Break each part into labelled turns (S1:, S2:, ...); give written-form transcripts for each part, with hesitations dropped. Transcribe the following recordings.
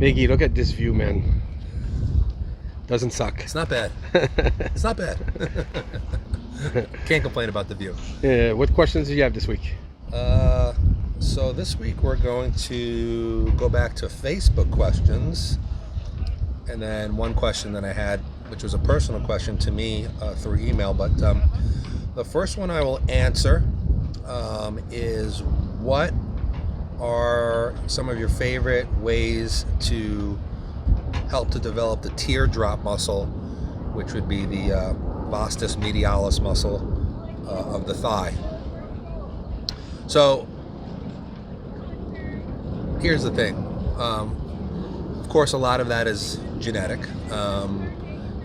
S1: Biggie, look at this view, man. Doesn't suck.
S2: It's not bad. It's not bad. Can't complain about the view.
S1: Yeah, what questions do you have this week?
S2: So this week we're going to go back to Facebook questions, and then one question that I had, which was a personal question to me through email, but the first one I will answer is, what are some of your favorite ways to help to develop the teardrop muscle, which would be the vastus medialis muscle of the thigh? So here's the thing. Of course, a lot of that is genetic.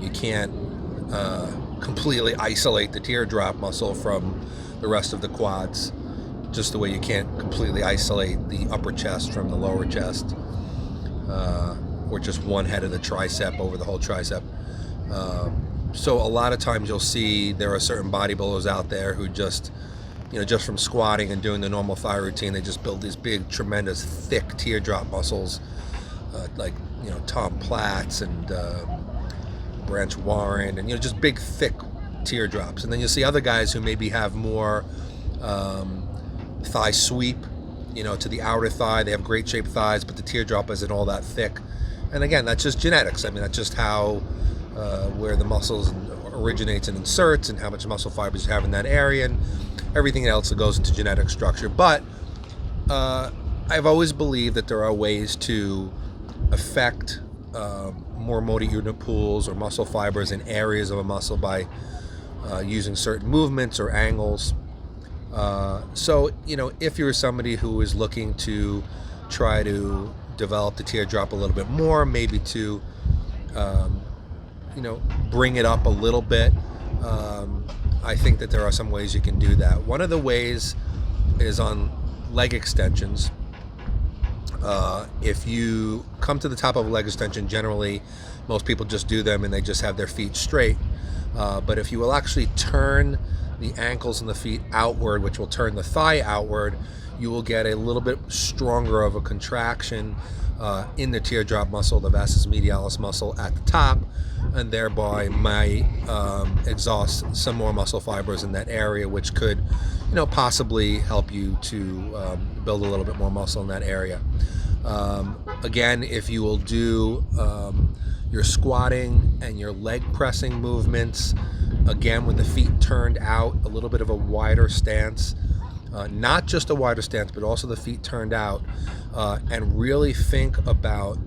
S2: You can't completely isolate the teardrop muscle from the rest of the quads, just the way you can't completely isolate the upper chest from the lower chest, or just one head of the tricep over the whole tricep. So a lot of times you'll see there are certain bodybuilders out there who just from squatting and doing the normal thigh routine, they just build these big, tremendous, thick teardrop muscles, like Tom Platz and Branch Warren, and just big, thick teardrops. And then you'll see other guys who maybe have more thigh sweep, to the outer thigh. They have great shaped thighs, but the teardrop isn't all that thick. And again, that's just genetics. I mean, that's just how where the muscles originates and inserts, and how much muscle fibers you have in that area, and everything else that goes into genetic structure. But I've always believed that there are ways to affect more motor unit pools or muscle fibers in areas of a muscle by using certain movements or angles. So if you're somebody who is looking to try to develop the teardrop a little bit more, maybe to bring it up a little bit, I think that there are some ways you can do that. One of the ways is on leg extensions. If you come to the top of a leg extension, generally most people just do them and they just have their feet straight. But if you will actually turn the ankles and the feet outward, which will turn the thigh outward, you will get a little bit stronger of a contraction in the teardrop muscle, the vastus medialis muscle at the top, and thereby might exhaust some more muscle fibers in that area, which could possibly help you to build a little bit more muscle in that area. Again, if you will do your squatting and your leg pressing movements, again with the feet turned out, a little bit of a wider stance, not just a wider stance, but also the feet turned out, and really think about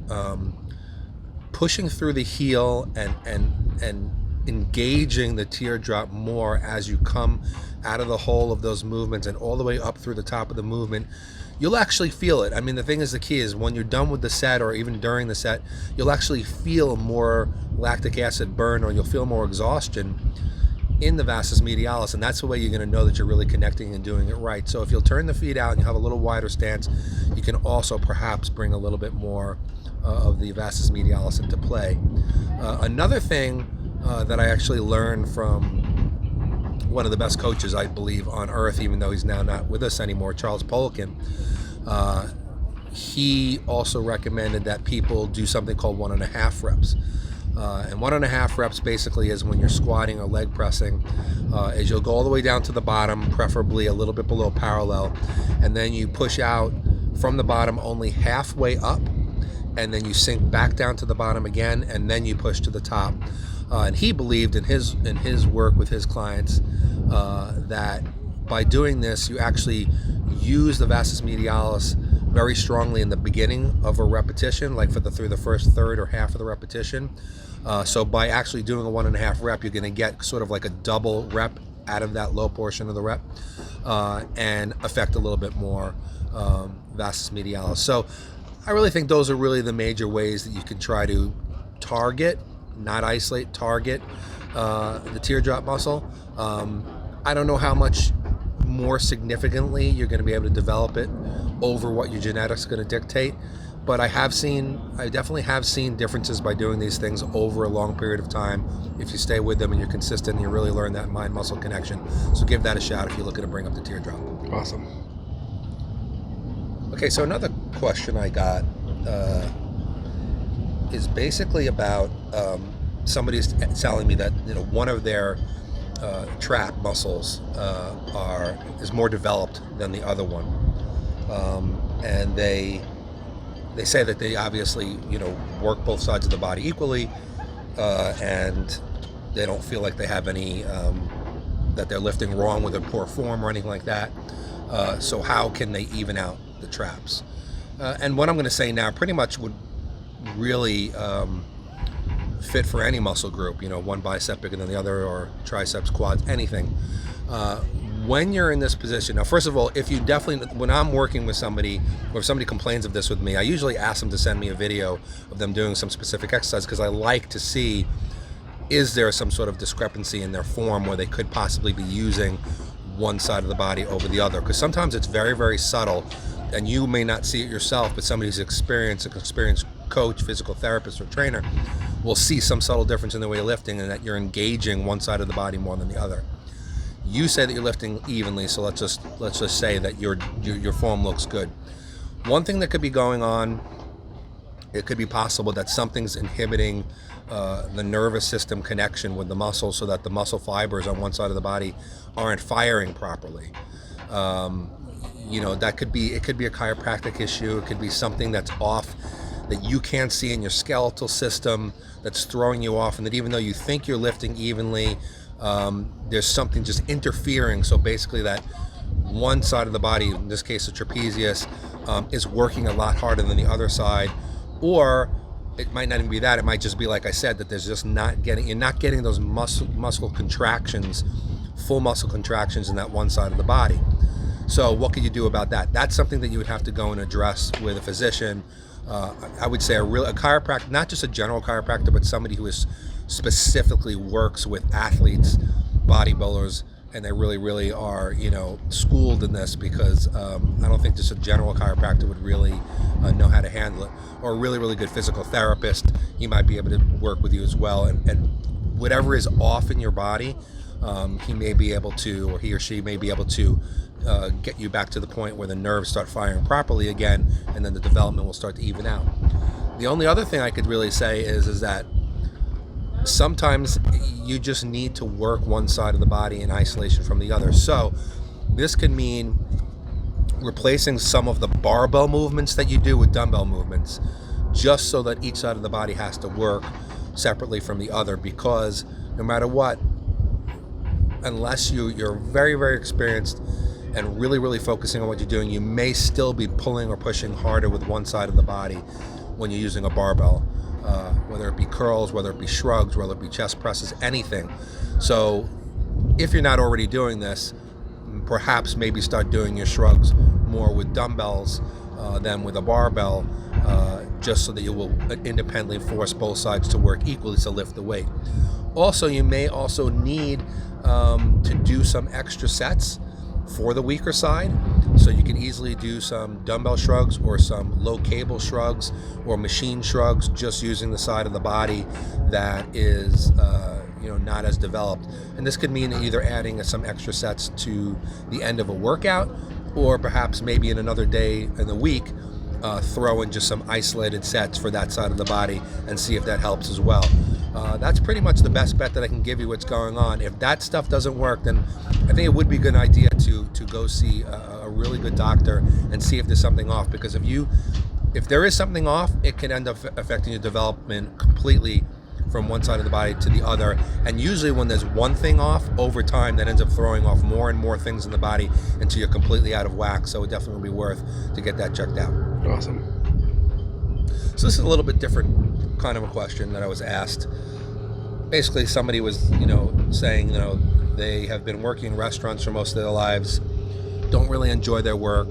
S2: pushing through the heel and engaging the teardrop more as you come out of the hole of those movements and all the way up through the top of the movement. You'll actually feel it. I mean, the key is when you're done with the set, or even during the set, you'll actually feel more lactic acid burn, or you'll feel more exhaustion in the vastus medialis, and that's the way you're going to know that you're really connecting and doing it right. So if you'll turn the feet out and you have a little wider stance, you can also perhaps bring a little bit more of the vastus medialis into play. Another thing that I actually learned from one of the best coaches, I believe, on earth, even though he's now not with us anymore, Charles Poliquin, he also recommended that people do something called 1.5 reps. And 1.5 reps basically is when you're squatting or leg pressing, is you'll go all the way down to the bottom, preferably a little bit below parallel, and then you push out from the bottom only halfway up, and then you sink back down to the bottom again, and then you push to the top. And he believed in his work with his clients that by doing this, you actually use the vastus medialis very strongly in the beginning of a repetition, like through the first third or half of the repetition. So by actually doing a 1.5 rep, you're going to get sort of like a double rep out of that low portion of the rep, and affect a little bit more vastus medialis. So I really think those are really the major ways that you can try to target, not isolate, target the teardrop muscle. I don't know how much more significantly you're going to be able to develop it over what your genetics are going to dictate, but I definitely have seen differences by doing these things over a long period of time if you stay with them and you're consistent and you really learn that mind-muscle connection. So give that a shot if you're looking to bring up the teardrop.
S1: Awesome.
S2: Okay, so another question I got is basically about somebody's telling me that one of their trap muscles is more developed than the other one, and they say that they obviously work both sides of the body equally, and they don't feel like they have any that they're lifting wrong with a poor form or anything like that. So how can they even out the traps? And what I'm going to say now pretty much would really fit for any muscle group, one bicep bigger than the other, or triceps, quads, anything. When you're in this position, now first of all, when I'm working with somebody, or if somebody complains of this with me, I usually ask them to send me a video of them doing some specific exercise, because I like to see, is there some sort of discrepancy in their form where they could possibly be using one side of the body over the other, because sometimes it's very, very subtle, and you may not see it yourself, but somebody who's experienced coach, physical therapist, or trainer will see some subtle difference in the way you're lifting, and that you're engaging one side of the body more than the other. You say that you're lifting evenly, so let's just say that your form looks good. One thing that could be going on, it could be possible that something's inhibiting the nervous system connection with the muscle, so that the muscle fibers on one side of the body aren't firing properly. That could be a chiropractic issue. It could be something that's off, that you can't see in your skeletal system, that's throwing you off, and that even though you think you're lifting evenly, there's something just interfering. So basically that one side of the body, in this case the trapezius, is working a lot harder than the other side. Or it might not even be that. It might just be, like I said, that there's just you're not getting those muscle contractions, full muscle contractions in that one side of the body. So what can you do about that? That's something that you would have to go and address with a physician. I would say a chiropractor, not just a general chiropractor, but somebody who specifically works with athletes, bodybuilders, and they really, really are, schooled in this, because I don't think just a general chiropractor would really know how to handle it. Or a really, really good physical therapist, he might be able to work with you as well. And whatever is off in your body, he may be able to, or he or she may be able to get you back to the point where the nerves start firing properly again, and then the development will start to even out. The only other thing I could really say is that sometimes you just need to work one side of the body in isolation from the other. So this could mean replacing some of the barbell movements that you do with dumbbell movements, just so that each side of the body has to work separately from the other, because no matter what, unless you're very, very experienced and really, really focusing on what you're doing, you may still be pulling or pushing harder with one side of the body when you're using a barbell, whether it be curls, whether it be shrugs, whether it be chest presses, anything. So if you're not already doing this, perhaps maybe start doing your shrugs more with dumbbells than with a barbell, just so that you will independently force both sides to work equally to lift the weight. Also, you may also need to do some extra sets for the weaker side, so you can easily do some dumbbell shrugs or some low cable shrugs or machine shrugs, just using the side of the body that is not as developed. And this could mean either adding some extra sets to the end of a workout, or perhaps maybe in another day in the week throw in just some isolated sets for that side of the body and see if that helps as well. That's pretty much the best bet that I can give you what's going on. If that stuff doesn't work, then I think it would be a good idea to go see a really good doctor and see if there's something off, because if there is something off, it can end up affecting your development completely from one side of the body to the other. And usually when there's one thing off, over time that ends up throwing off more and more things in the body until you're completely out of whack. So it definitely would be worth to get that checked out.
S1: Awesome.
S2: So this is a little bit different kind of a question that I was asked. Basically, somebody was, saying, they have been working in restaurants for most of their lives, don't really enjoy their work.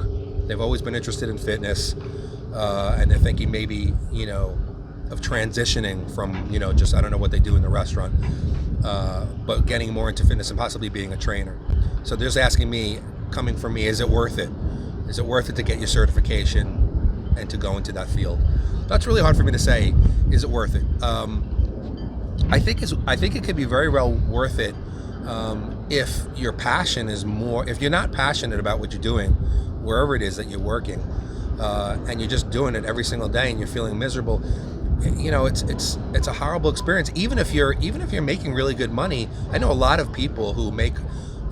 S2: They've always been interested in fitness, and they're thinking maybe, of transitioning from, just, I don't know what they do in the restaurant, but getting more into fitness and possibly being a trainer. So they're just asking me, coming from me, is it worth it? Is it worth it to get your certification and to go into that field? That's really hard for me to say. Is it worth it? I think it could be very well worth it if your passion is more. If you're not passionate about what you're doing, wherever it is that you're working, and you're just doing it every single day and you're feeling miserable, you know, it's a horrible experience. Even if you're making really good money, I know a lot of people who make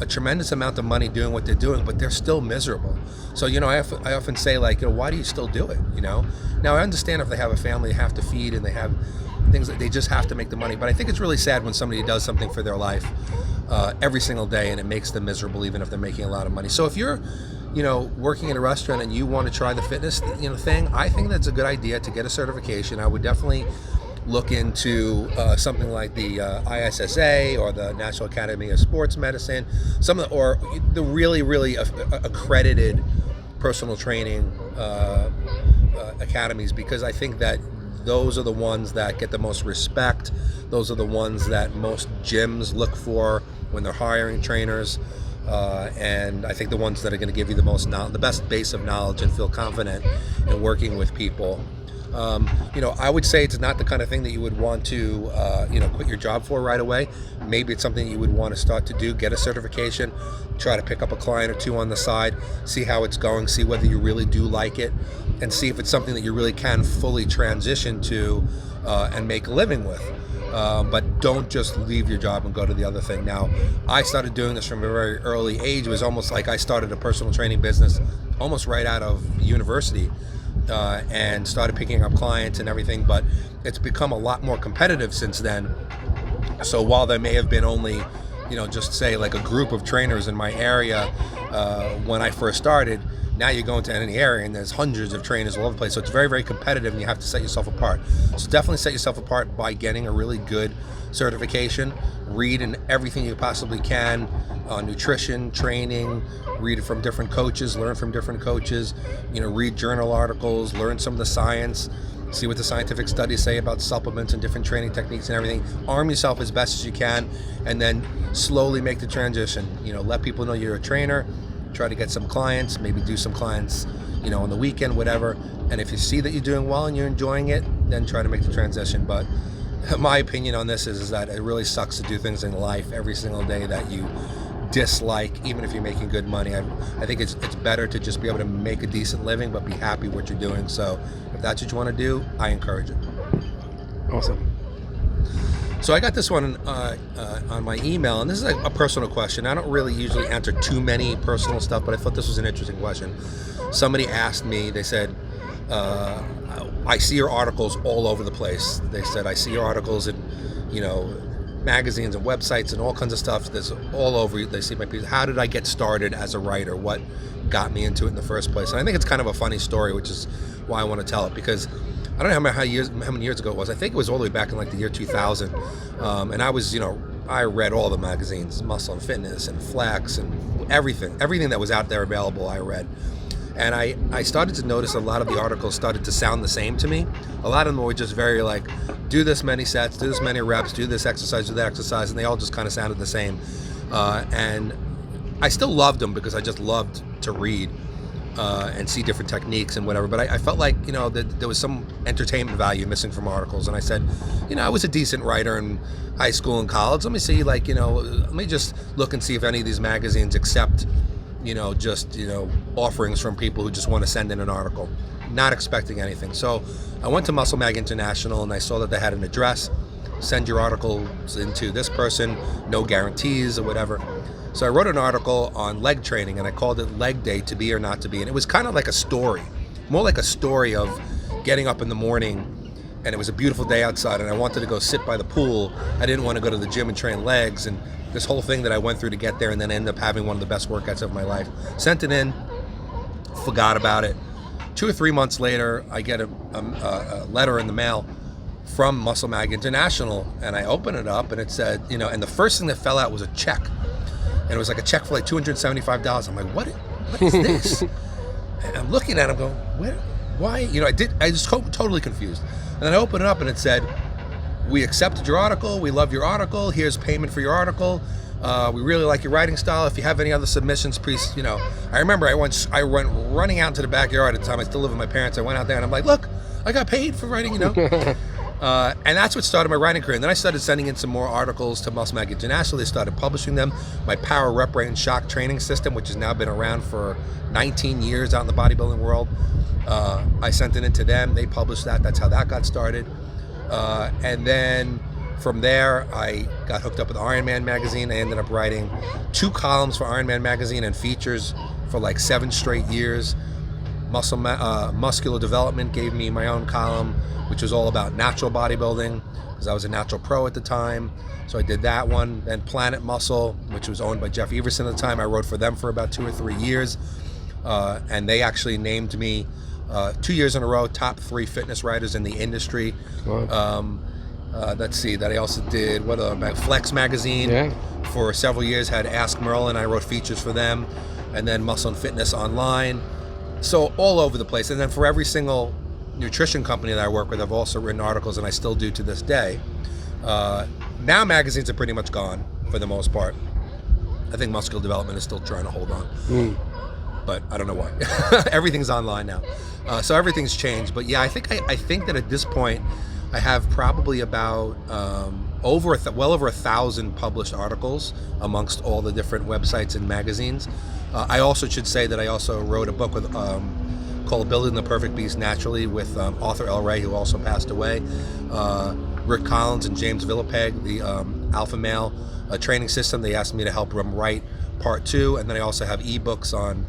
S2: a tremendous amount of money doing what they're doing, but they're still miserable. So, you know, I often say, like, you know, why do you still do it? You know, now I understand if they have a family they have to feed and they have things that they just have to make the money, but I think it's really sad when somebody does something for their life every single day and it makes them miserable, even if they're making a lot of money. So if you're, you know, working in a restaurant and you want to try the fitness, you know, thing, I think that's a good idea to get a certification. I would definitely look into something like the ISSA or the National Academy of Sports Medicine, or the really accredited personal training academies, because I think that those are the ones that get the most respect. Those are the ones that most gyms look for when they're hiring trainers. And I think the ones that are going to give you the best base of knowledge and feel confident in working with people. You know, I would say it's not the kind of thing that you would want to, you know, quit your job for right away. Maybe it's something you would want to start to do, get a certification, try to pick up a client or two on the side, see how it's going, see whether you really do like it, and see if it's something that you really can fully transition to and make a living with. But don't just leave your job and go to the other thing. Now, I started doing this from a very early age. It was almost like I started a personal training business almost right out of university. And started picking up clients and everything, but it's become a lot more competitive since then. So while there may have been only, you know, just say like a group of trainers in my area when I first started, now you go into any area and there's hundreds of trainers all over the place. So it's very competitive, and you have to set yourself apart. So definitely set yourself apart by getting a really good certification. Read in everything you possibly can on nutrition, training, read from different coaches, learn from different coaches, you know, read journal articles, learn some of the science, see what the scientific studies say about supplements and different training techniques and everything. Arm yourself as best as you can, and then slowly make the transition. You know, let people know you're a trainer, try to get some clients, maybe do some clients, you know, on the weekend, whatever. And if you see that you're doing well and you're enjoying it, then try to make the transition. But my opinion on this is that it really sucks to do things in life every single day that you dislike, even if you're making good money. I think it's better to just be able to make a decent living, but be happy what you're doing. So if that's what you want to do, I encourage it.
S1: Awesome.
S2: So I got this one on my email, and this is a personal question. I don't really usually answer too many personal stuff, but I thought this was an interesting question. Somebody asked me, they said, I see your articles all over the place. They said, I see your articles in, you know, magazines and websites and all kinds of stuff. There's all over. They see my pieces. How did I get started as a writer? What got me into it in the first place? And I think it's kind of a funny story, which is why I want to tell it, because I don't know how many years ago it was. I think it was all the way back in like the year 2000. And I was, you know, I read all the magazines, Muscle and Fitness and Flex and everything that was out there available, I read. And I started to notice a lot of the articles started to sound the same to me. A lot of them were just very like, do this many sets, do this many reps, do this exercise, do that exercise, and they all just kind of sounded the same. And I still loved them because I just loved to read and see different techniques and whatever. But I felt like, you know, that there was some entertainment value missing from articles. And I said, you know, I was a decent writer in high school and college. Let me see, like, you know, let me just look and see if any of these magazines accept, you know, just, you know, offerings from people who just want to send in an article, not expecting anything. So I went to Muscle Mag International and I saw that they had an address. Send your articles into this person, no guarantees or whatever. So I wrote an article on leg training and I called it Leg Day, to be or not to be. And it was kind of like a story, more like a story of getting up in the morning and it was a beautiful day outside and I wanted to go sit by the pool. I didn't want to go to the gym and train legs, and this whole thing that I went through to get there, and then ended up having one of the best workouts of my life. Sent it in, forgot about it. 2 or 3 months later, I get a letter in the mail from Muscle Mag International, and I open it up and it said, you know, and the first thing that fell out was a check. And it was like a check for like $275. I'm like, what is this? And I'm looking at it, I'm going, why? You know, I was totally confused. And then I opened it up and it said, we accepted your article, we love your article, here's payment for your article, we really like your writing style, if you have any other submissions, please, you know. I remember I went running out into the backyard at the time I still live with my parents. I went out there and I'm like, look, I got paid for writing, you know. And that's what started my writing career. And then I started sending in some more articles to Muscle Mag International. They started publishing them. My Power Rep Rate and Shock training system, which has now been around for 19 years out in the bodybuilding world, I sent it in to them. They published that. That's how that got started. And then from there, I got hooked up with Iron Man magazine. I ended up writing 2 columns for Iron Man magazine and features for like 7 straight years. Muscular Development gave me my own column, which was all about natural bodybuilding, because I was a natural pro at the time. So I did that one. Then Planet Muscle, which was owned by Jeff Everson at the time, I wrote for them for about 2 or 3 years. And they actually named me 2 years in a row top 3 fitness writers in the industry.
S1: Wow.
S2: Let's see, that I also did Flex magazine.
S1: Yeah.
S2: For several years had Ask Merlin. I wrote features for them, and then Muscle and Fitness Online. So all over the place. And then for every single nutrition company that I work with, I've also written articles, and I still do to this day. Now magazines are pretty much gone for the most part. I think Muscular Development is still trying to hold on, but I don't know why. Everything's online now, so everything's changed. But yeah, I think that at this point, I have probably about well over 1,000 published articles amongst all the different websites and magazines. I also should say that I also wrote a book with called Building the Perfect Beast Naturally with author El Rey, who also passed away. Rick Collins and James Villapeg, the Alpha Male training system. They asked me to help them write part 2, and then I also have ebooks on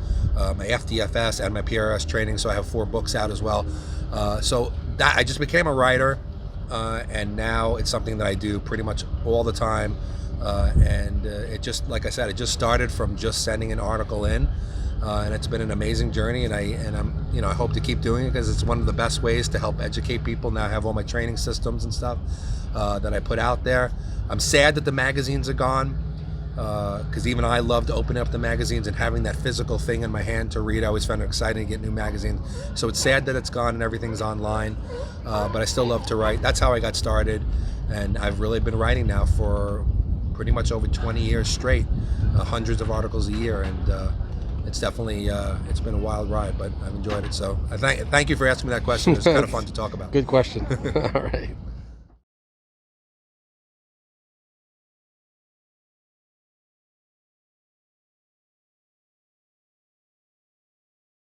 S2: my FDFS and my PRS training, so I have 4 books out as well. So that I just became a writer, and now it's something that I do pretty much all the time. And it just, like I said, it just started from just sending an article in, and it's been an amazing journey. And I hope to keep doing it, because it's one of the best ways to help educate people. Now I have all my training systems and stuff that I put out there. I'm sad that the magazines are gone, because even I love to open up the magazines and having that physical thing in my hand to read. I always found it exciting to get new magazines. So it's sad that it's gone and everything's online, but I still love to write. That's how I got started, and I've really been writing now for pretty much over 20 years straight, hundreds of articles a year, and it's definitely it's been a wild ride, but I've enjoyed it. So I thank you for asking me that question. It's kind of fun to talk about.
S1: Good question. All right.